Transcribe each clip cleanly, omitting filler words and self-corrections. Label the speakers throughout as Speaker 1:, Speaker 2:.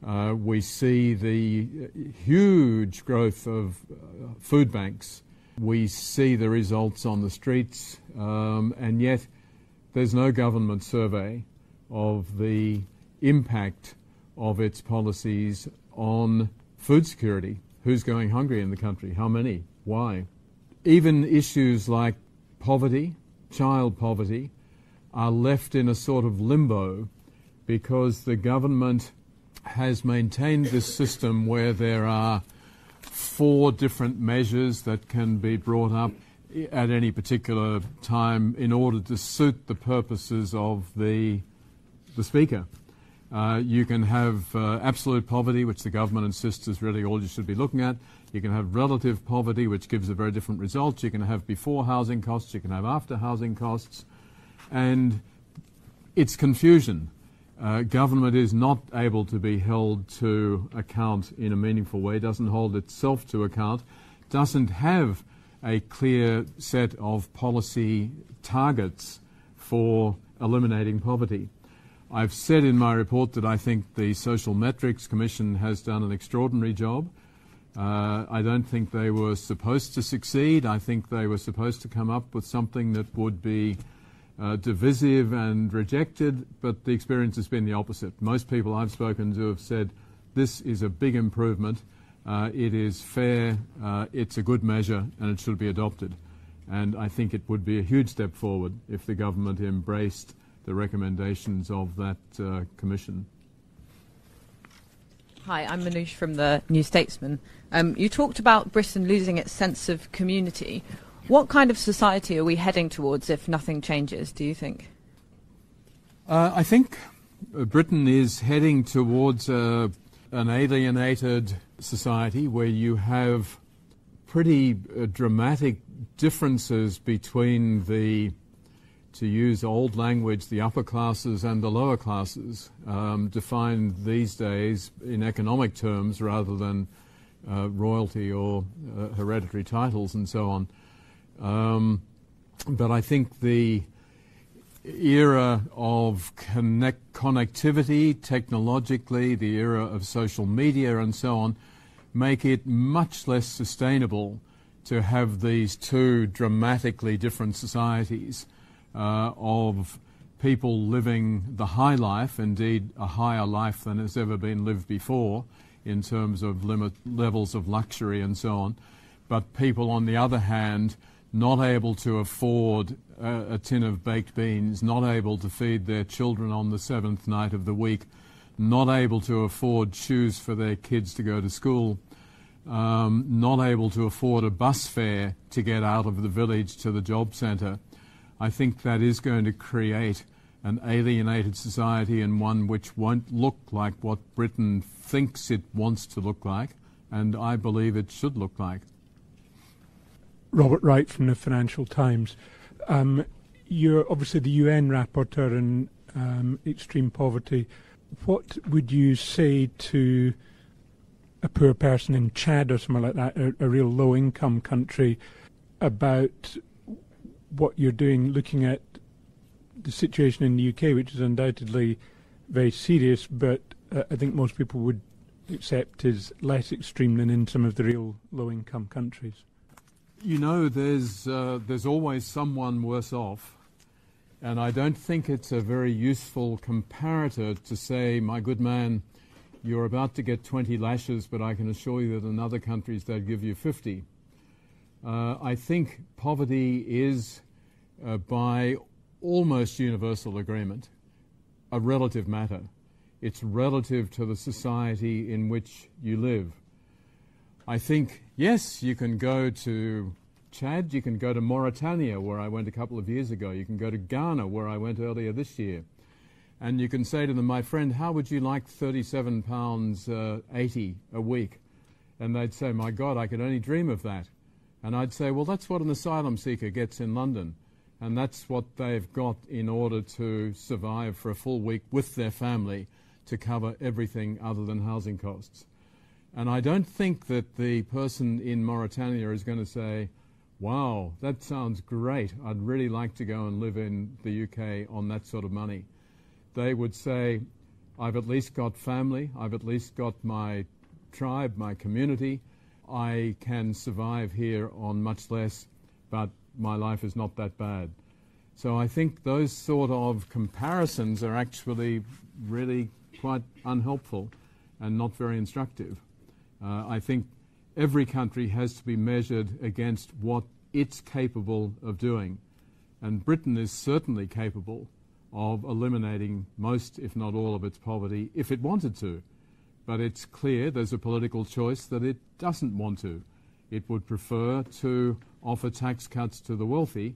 Speaker 1: We see the huge growth of food banks. We see the results on the streets, and yet there's no government survey of the impact of its policies on food security. Who's going hungry in the country? How many? Why? Even issues like poverty, child poverty, are left in a sort of limbo because the government has maintained this system where there are 4 different measures that can be brought up at any particular time in order to suit the purposes of the speaker. You can have absolute poverty, which the government insists is really all you should be looking at. You can have relative poverty, which gives a very different result. You can have before housing costs. You can have after housing costs. And it's confusion. Government is not able to be held to account in a meaningful way, doesn't hold itself to account, doesn't have a clear set of policy targets for eliminating poverty. I've said in my report that I think the Social Metrics Commission has done an extraordinary job. I don't think they were supposed to succeed. I think they were supposed to come up with something that would be divisive and rejected, but the experience has been the opposite. Most people I've spoken to have said this is a big improvement, it is fair, it's a good measure, and it should be adopted. And I think it would be a huge step forward if the government embraced the recommendations of that commission.
Speaker 2: Hi, I'm Manoush from the New Statesman. You talked about Britain losing its sense of community. What kind of society are we heading towards if nothing changes, do you think?
Speaker 1: I think Britain is heading towards an alienated society where you have pretty dramatic differences between the, to use old language, the upper classes and the lower classes, defined these days in economic terms rather than royalty or hereditary titles and so on. But I think the era of connectivity technologically, the era of social media and so on, make it much less sustainable to have these 2 dramatically different societies of people living the high life, indeed a higher life than has ever been lived before in terms of levels of luxury and so on, but people on the other hand not able to afford a tin of baked beans, not able to feed their children on the 7th night of the week, not able to afford shoes for their kids to go to school, not able to afford a bus fare to get out of the village to the job centre. I think that is going to create an alienated society and one which won't look like what Britain thinks it wants to look like, and I believe it should look like.
Speaker 3: Robert Wright from the Financial Times. You're obviously the UN Rapporteur on extreme poverty. What would you say to a poor person in Chad or something like that, a real low-income country, about what you're doing, looking at the situation in the UK, which is undoubtedly very serious, but I think most people would accept is less extreme than in some of the real low-income countries?
Speaker 1: You know, there's always someone worse off, and I don't think it's a very useful comparator to say, my good man, you're about to get 20 lashes, but I can assure you that in other countries they'd give you 50. I think poverty is, by almost universal agreement, a relative matter. It's relative to the society in which you live. I think, yes, you can go to Chad, you can go to Mauritania, where I went a couple of years ago, you can go to Ghana, where I went earlier this year, and you can say to them, my friend, how would you like £37.80 a week? And they'd say, my God, I could only dream of that. And I'd say, well, that's what an asylum seeker gets in London, and that's what they've got in order to survive for a full week with their family to cover everything other than housing costs. And I don't think that the person in Mauritania is going to say, wow, that sounds great, I'd really like to go and live in the UK on that sort of money. They would say, I've at least got family, I've at least got my tribe, my community. I can survive here on much less, but my life is not that bad. So I think those sort of comparisons are actually really quite unhelpful and not very instructive. I think every country has to be measured against what it's capable of doing. And Britain is certainly capable of eliminating most, if not all, of its poverty if it wanted to. But it's clear there's a political choice that it doesn't want to. It would prefer to offer tax cuts to the wealthy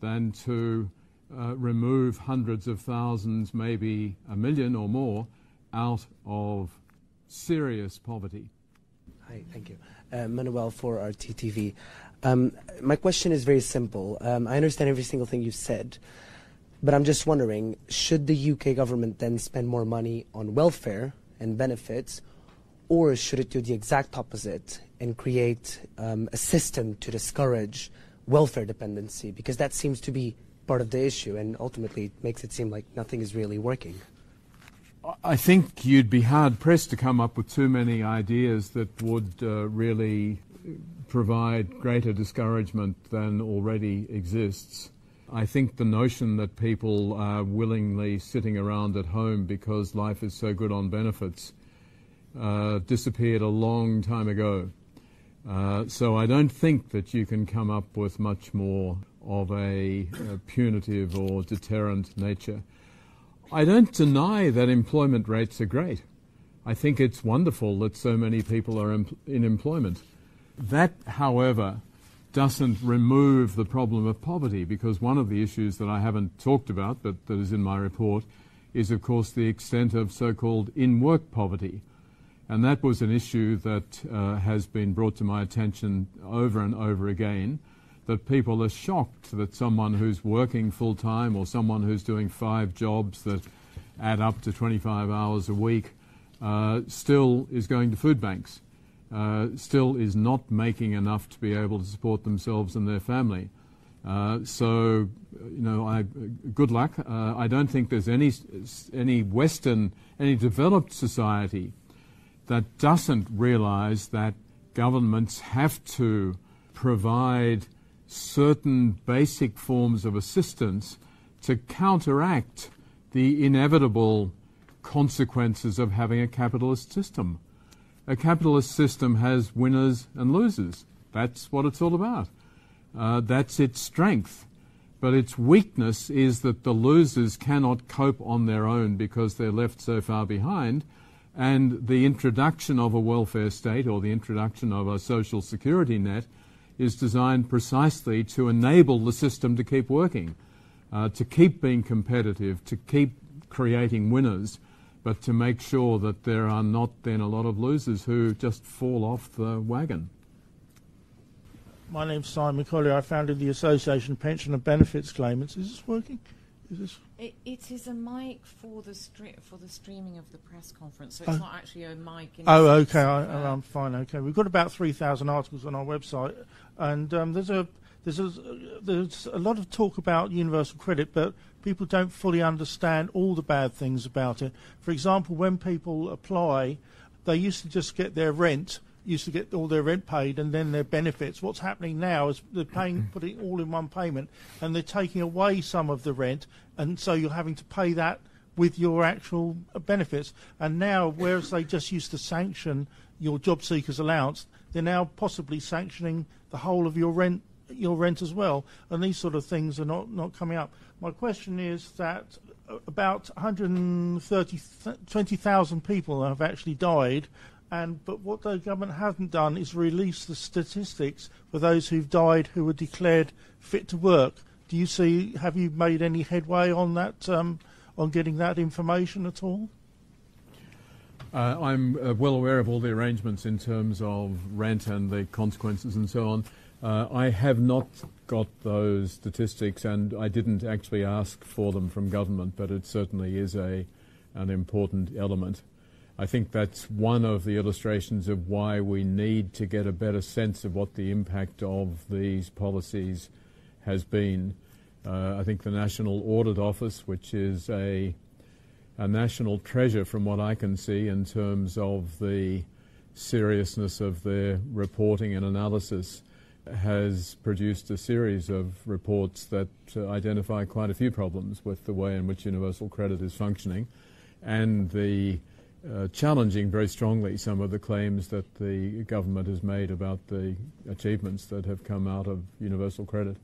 Speaker 1: than to remove hundreds of thousands, maybe 1 million or more, out of serious poverty.
Speaker 4: Hi, thank you. Manuel for RTTV. My question is very simple. I understand every single thing you've said, but I'm just wondering, should the UK government then spend more money on welfare and benefits, or should it do the exact opposite and create a system to discourage welfare dependency? Because that seems to be part of the issue, and ultimately it makes it seem like nothing is really working.
Speaker 1: I think you'd be hard-pressed to come up with too many ideas that would really provide greater discouragement than already exists. I think the notion that people are willingly sitting around at home because life is so good on benefits disappeared a long time ago. So I don't think that you can come up with much more of a punitive or deterrent nature. I don't deny that employment rates are great. I think it's wonderful that so many people are in employment. That, however, doesn't remove the problem of poverty, because one of the issues that I haven't talked about, but that is in my report, is of course the extent of so-called in-work poverty. And that was an issue that has been brought to my attention over and over again, that people are shocked that someone who's working full-time or someone who's doing 5 jobs that add up to 25 hours a week still is going to food banks, still is not making enough to be able to support themselves and their family. So, you know, good luck. I don't think there's any Western, any developed society that doesn't realize that governments have to provide certain basic forms of assistance to counteract the inevitable consequences of having a capitalist system. A capitalist system has winners and losers. That's what it's all about. That's its strength. But its weakness is that the losers cannot cope on their own because they're left so far behind, and the introduction of a welfare state or the introduction of a social security net is designed precisely to enable the system to keep working, to keep being competitive, to keep creating winners, but to make sure that there are not then a lot of losers who just fall off the wagon.
Speaker 5: My name's Simon Collier. I founded the Association of Pension and Benefits Claimants. Is this working? Is this?
Speaker 6: It is a mic for the streaming of the press conference, so it's not actually a mic.
Speaker 5: Oh, okay. I'm fine. Okay, we've got about 3,000 articles on our website, and there's a lot of talk about universal credit, but people don't fully understand all the bad things about it. For example, when people apply, they used to just get their rent. Used to get all their rent paid and then their benefits. What's happening now is they're putting it all in one payment, and they're taking away some of the rent, and so you're having to pay that with your actual benefits. And now, whereas they just used to sanction your job seekers allowance, they're now possibly sanctioning the whole of your rent as well. And these sort of things are not coming up. My question is that about 120,000 people have actually died. But what the government hasn't done is release the statistics for those who've died who were declared fit to work. Have you made any headway on that, on getting that information at all?
Speaker 1: I'm well aware of all the arrangements in terms of rent and the consequences and so on. I have not got those statistics, and I didn't actually ask for them from government, but it certainly is an important element. I think that's one of the illustrations of why we need to get a better sense of what the impact of these policies has been. I think the National Audit Office, which is a a national treasure from what I can see in terms of the seriousness of their reporting and analysis, has produced a series of reports that identify quite a few problems with the way in which universal credit is functioning, and the challenging very strongly some of the claims that the government has made about the achievements that have come out of universal credit.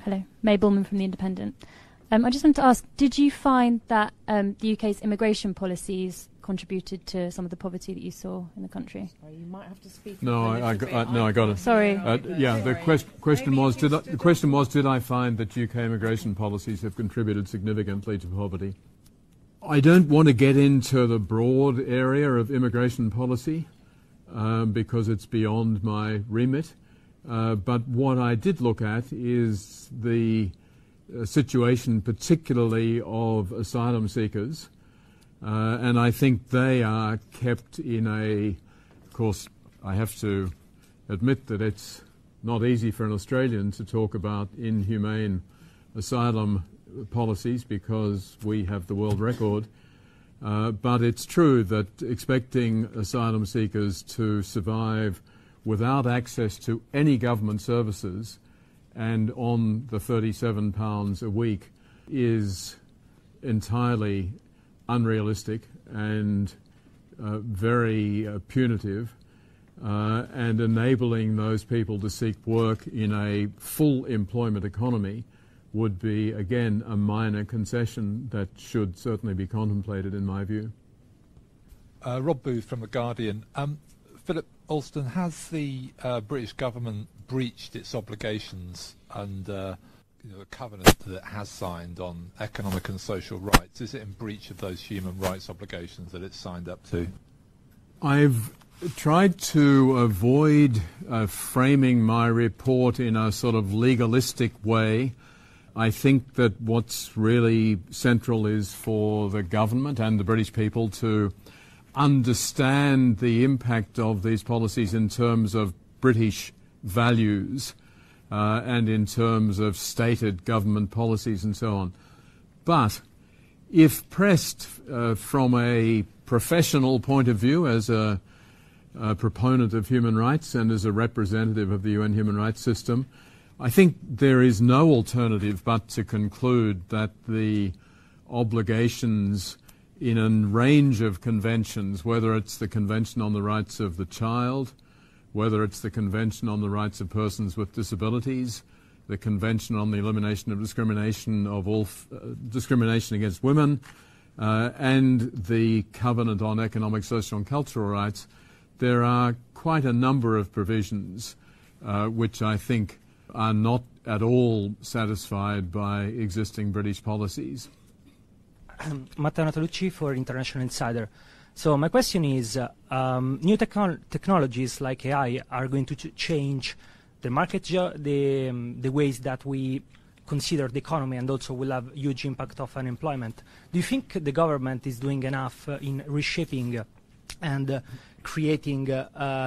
Speaker 7: Hello, May Bullman from The Independent. I just wanted to ask, did you find that the UK's immigration policies contributed to some of the poverty that you saw in the country?
Speaker 6: You might have to speak.
Speaker 1: No, I got it.
Speaker 7: Sorry.
Speaker 1: The question was, did I find that UK immigration policies have contributed significantly to poverty? I don't want to get into the broad area of immigration policy because it's beyond my remit. But what I did look at is the situation particularly of asylum seekers, and I think they are kept in of course, I have to admit that it's not easy for an Australian to talk about inhumane asylum policies because we have the world record, but it's true that expecting asylum seekers to survive without access to any government services and on the £37 a week is entirely unrealistic and very punitive, and enabling those people to seek work in a full employment economy would be, again, a minor concession that should certainly be contemplated, in my view.
Speaker 8: Rob Booth from The Guardian. Philip Alston, has the British government breached its obligations under the covenant that it has signed on economic and social rights? Is it in breach of those human rights obligations that it's signed up to?
Speaker 1: I've tried to avoid framing my report in a sort of legalistic way. I think that what's really central is for the government and the British people to understand the impact of these policies in terms of British values and in terms of stated government policies and so on. But if pressed from a professional point of view, as a proponent of human rights and as a representative of the UN human rights system, I think there is no alternative but to conclude that the obligations in a range of conventions, whether it's the Convention on the Rights of the Child, whether it's the Convention on the Rights of Persons with Disabilities, the Convention on the Elimination of Discrimination of all discrimination against women, and the Covenant on Economic, Social and Cultural Rights, there are quite a number of provisions which I think are not at all satisfied by existing British policies.
Speaker 9: Matteo Natalucci for International Insider. So my question is, new technologies like AI are going to change the market, the ways that we consider the economy, and also will have huge impact of unemployment. Do you think the government is doing enough in reshaping and creating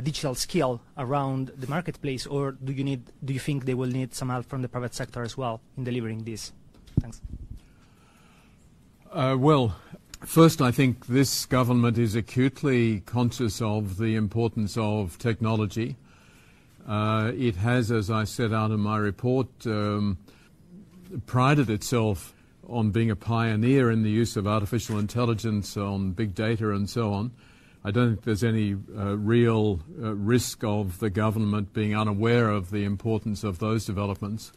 Speaker 9: digital skill around the marketplace, or do you think they will need some help from the private sector as well in delivering this? Thanks.
Speaker 1: Well, first, I think this government is acutely conscious of the importance of technology. It has, as I set out in my report, prided itself on being a pioneer in the use of artificial intelligence, on big data and so on. I don't think there's any real risk of the government being unaware of the importance of those developments.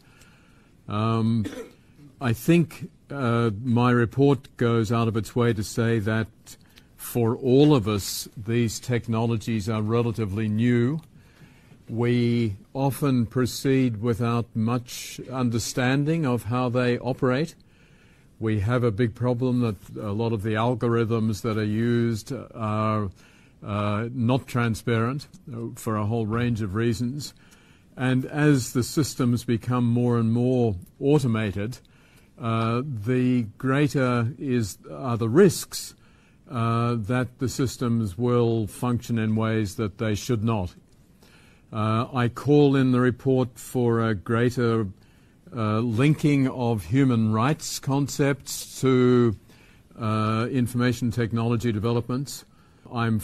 Speaker 1: I think my report goes out of its way to say that for all of us, these technologies are relatively new. We often proceed without much understanding of how they operate. We have a big problem that a lot of the algorithms that are used are not transparent for a whole range of reasons. And as the systems become more and more automated, the greater are the risks that the systems will function in ways that they should not. I call in the report for a greater linking of human rights concepts to information technology developments. I'm